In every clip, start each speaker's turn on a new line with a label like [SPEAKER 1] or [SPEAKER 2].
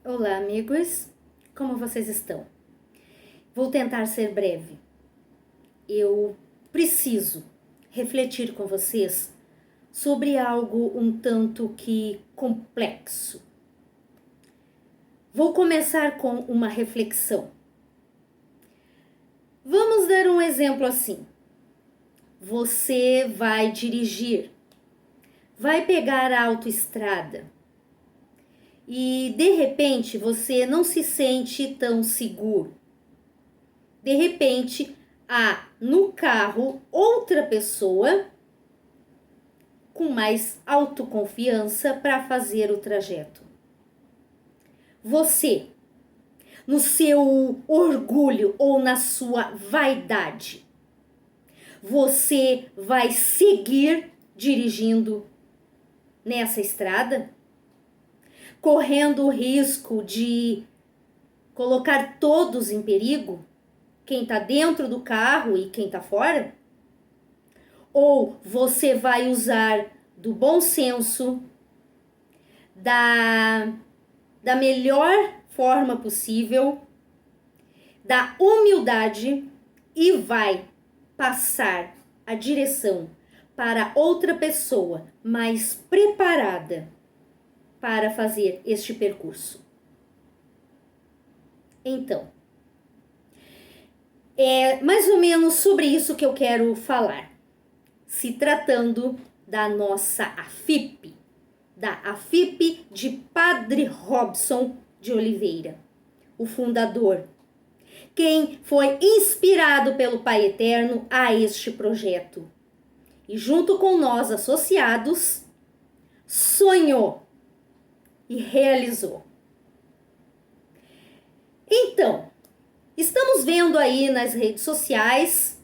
[SPEAKER 1] Olá, amigos. Como vocês estão? Vou tentar ser breve. Eu preciso refletir com vocês sobre algo um tanto que complexo. Vou começar com uma reflexão. Vamos dar um exemplo assim. Você vai dirigir, vai pegar a autoestrada e de repente você não se sente tão seguro. De repente há no carro outra pessoa com mais autoconfiança para fazer o trajeto. Você, no seu orgulho ou na sua vaidade, você vai seguir dirigindo nessa estrada, correndo o risco de colocar todos em perigo, quem está dentro do carro e quem está fora? Ou você vai usar do bom senso, da melhor forma possível, da humildade e vai passar a direção para outra pessoa mais preparada para fazer este percurso? Então, é mais ou menos sobre isso que eu quero falar, se tratando da nossa AFIP, da AFIP de Padre Robson de Oliveira, o fundador, quem foi inspirado pelo Pai Eterno a este projeto. E junto com nós associados, sonhou e realizou. Então, estamos vendo aí nas redes sociais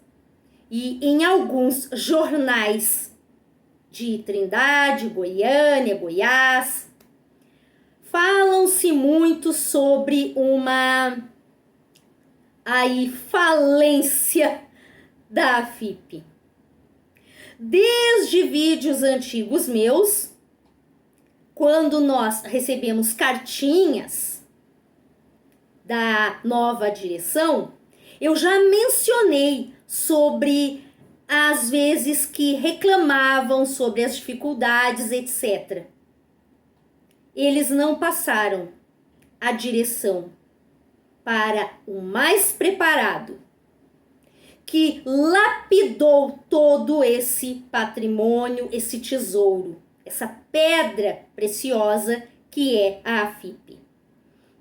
[SPEAKER 1] e em alguns jornais de Trindade, Goiânia, Goiás, falam-se muito sobre uma falência da AFIP. Desde vídeos antigos meus, quando nós recebemos cartinhas da nova direção, eu já mencionei sobre as vezes que reclamavam sobre as dificuldades, etc. Eles não passaram a direção para o mais preparado, que lapidou todo esse patrimônio, esse tesouro, essa pedra preciosa que é a AFIP.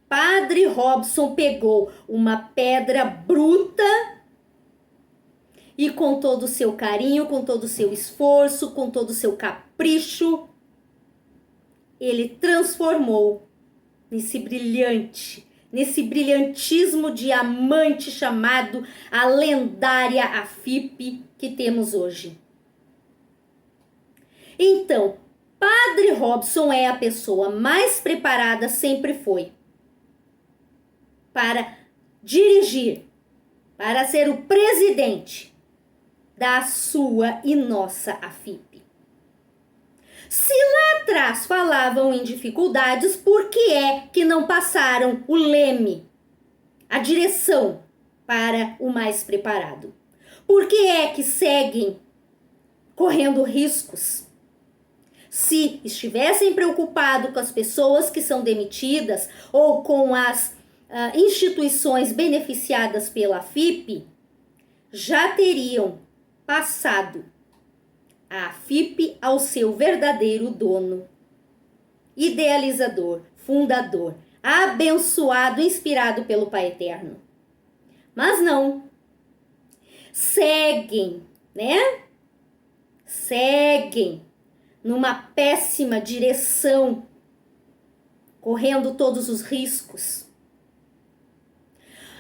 [SPEAKER 1] Padre Robson pegou uma pedra bruta e com todo o seu carinho, com todo o seu esforço, com todo o seu capricho, ele transformou nesse brilhantismo diamante chamado a lendária AFIP que temos hoje. Então, Padre Robson é a pessoa mais preparada, sempre foi, para dirigir, para ser o presidente da sua e nossa AFIP. Se lá atrás falavam em dificuldades, por que é que não passaram o leme, a direção para o mais preparado? Por que é que seguem correndo riscos? Se estivessem preocupados com as pessoas que são demitidas ou com as instituições beneficiadas pela AFIP, já teriam passado a AFIP ao seu verdadeiro dono, idealizador, fundador, abençoado, inspirado pelo Pai Eterno. Mas não. Seguem, né? Seguem numa péssima direção, correndo todos os riscos.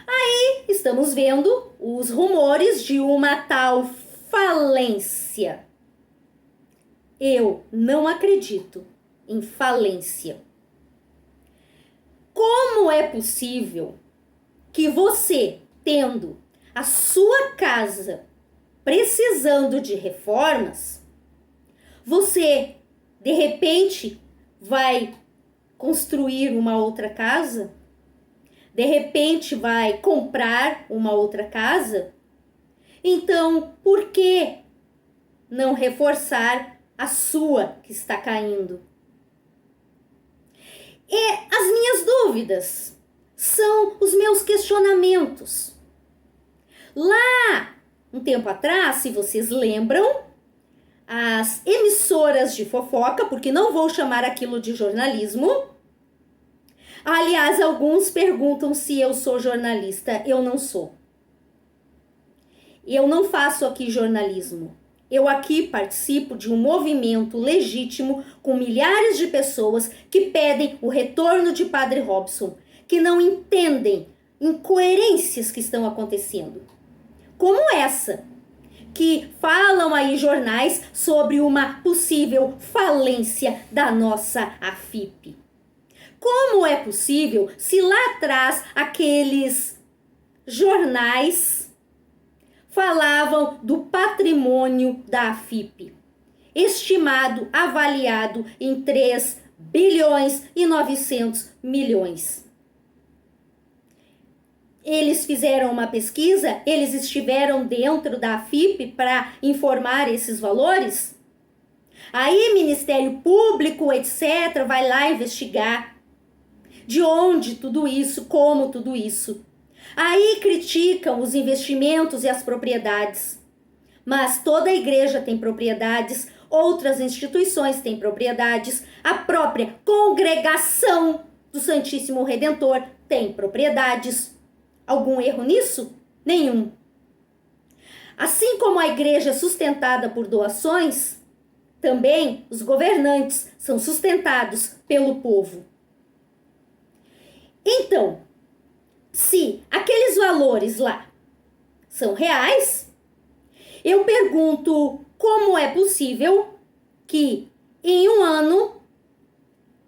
[SPEAKER 1] Aí estamos vendo os rumores de uma tal falência. Eu não acredito em falência. Como é possível que você, tendo a sua casa precisando de reformas, você, de repente, vai construir uma outra casa? De repente vai comprar uma outra casa? Então, por que não reforçar a sua que está caindo? E as minhas dúvidas são os meus questionamentos. Lá, um tempo atrás, se vocês lembram, as emissoras de fofoca, porque não vou chamar aquilo de jornalismo. Aliás, alguns perguntam se eu sou jornalista. Eu não sou. Eu não faço aqui jornalismo. Eu aqui participo de um movimento legítimo com milhares de pessoas que pedem o retorno de Padre Robson, que não entendem incoerências que estão acontecendo. Como essa, que falam aí jornais sobre uma possível falência da nossa AFIP. Como é possível se lá atrás aqueles jornais falavam do patrimônio da AFIP, estimado, avaliado em 3 bilhões e 900 milhões. Eles fizeram uma pesquisa, eles estiveram dentro da AFIP para informar esses valores? Aí Ministério Público, etc., vai lá investigar de onde tudo isso, como tudo isso. Aí criticam os investimentos e as propriedades. Mas toda a igreja tem propriedades, outras instituições têm propriedades, a própria congregação do Santíssimo Redentor tem propriedades. Algum erro nisso? Nenhum. Assim como a igreja é sustentada por doações, também os governantes são sustentados pelo povo. Então, se aqueles valores lá são reais, eu pergunto como é possível que em um ano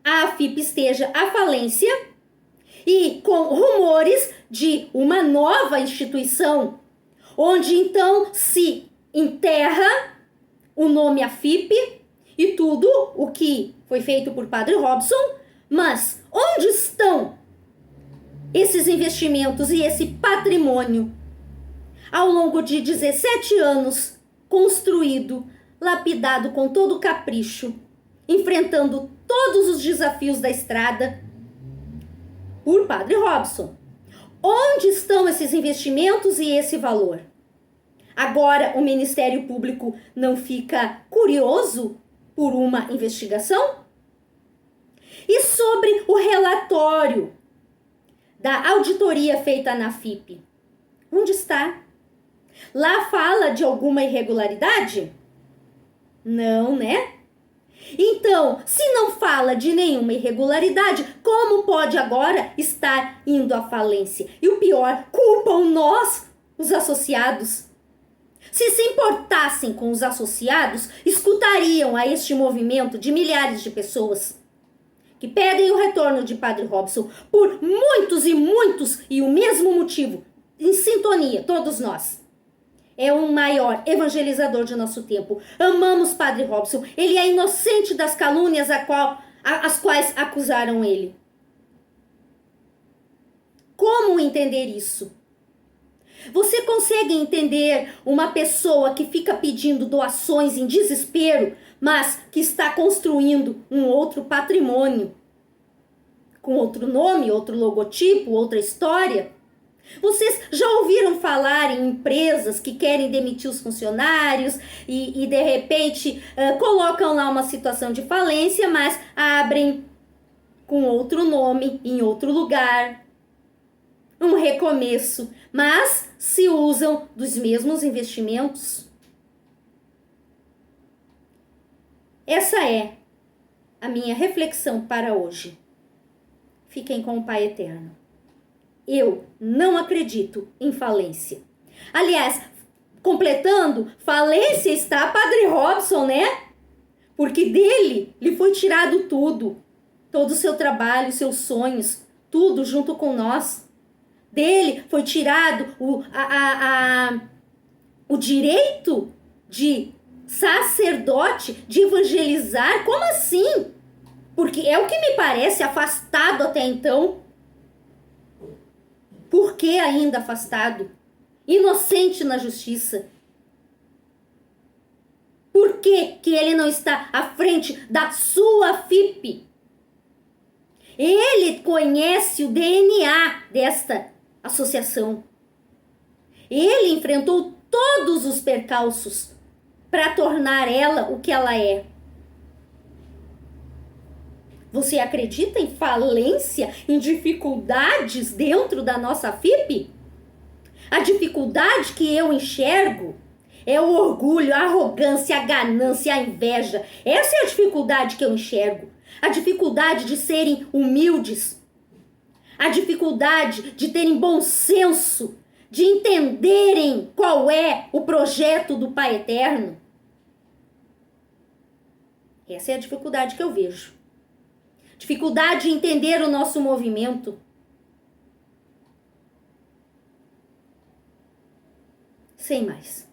[SPEAKER 1] a AFIP esteja à falência e com rumores de uma nova instituição, onde então se enterra o nome AFIP e tudo o que foi feito por Padre Robson, mas onde estão esses investimentos e esse patrimônio ao longo de 17 anos construído, lapidado com todo capricho, enfrentando todos os desafios da estrada por Padre Robson? Onde estão esses investimentos e esse valor? Agora o Ministério Público não fica curioso por uma investigação? E sobre o relatório da auditoria feita na AFIP? Onde está? Lá fala de alguma irregularidade? Não, né? Então, se não fala de nenhuma irregularidade, como pode agora estar indo à falência? E o pior, culpam nós, os associados. Se importassem com os associados, escutariam a este movimento de milhares de pessoas que pedem o retorno de Padre Robson por muitos e o mesmo motivo, em sintonia, todos nós. É o maior evangelizador de nosso tempo. Amamos Padre Robson. Ele é inocente das calúnias as quais acusaram ele. Como entender isso? Você consegue entender uma pessoa que fica pedindo doações em desespero, mas que está construindo um outro patrimônio, com outro nome, outro logotipo, outra história? Vocês já ouviram falar em empresas que querem demitir os funcionários e de repente colocam lá uma situação de falência, mas abrem com outro nome, em outro lugar, um recomeço, mas se usam dos mesmos investimentos? Essa é a minha reflexão para hoje. Fiquem com o Pai Eterno. Eu não acredito em falência. Aliás, completando, falência está Padre Robson, né? Porque dele lhe foi tirado tudo. Todo o seu trabalho, seus sonhos, tudo junto com nós. Dele foi tirado o direito de sacerdote, de evangelizar. Como assim? Porque é o que me parece afastado até então. Por que ainda afastado? Inocente na justiça. Por que que ele não está à frente da sua FIP? Ele conhece o DNA desta associação. Ele enfrentou todos os percalços para tornar ela o que ela é. Você acredita em falência, em dificuldades dentro da nossa FIP? A dificuldade que eu enxergo é o orgulho, a arrogância, a ganância, a inveja. Essa é a dificuldade que eu enxergo. A dificuldade de serem humildes. A dificuldade de terem bom senso, de entenderem qual é o projeto do Pai Eterno. Essa é a dificuldade que eu vejo. Dificuldade de entender o nosso movimento. Sem mais.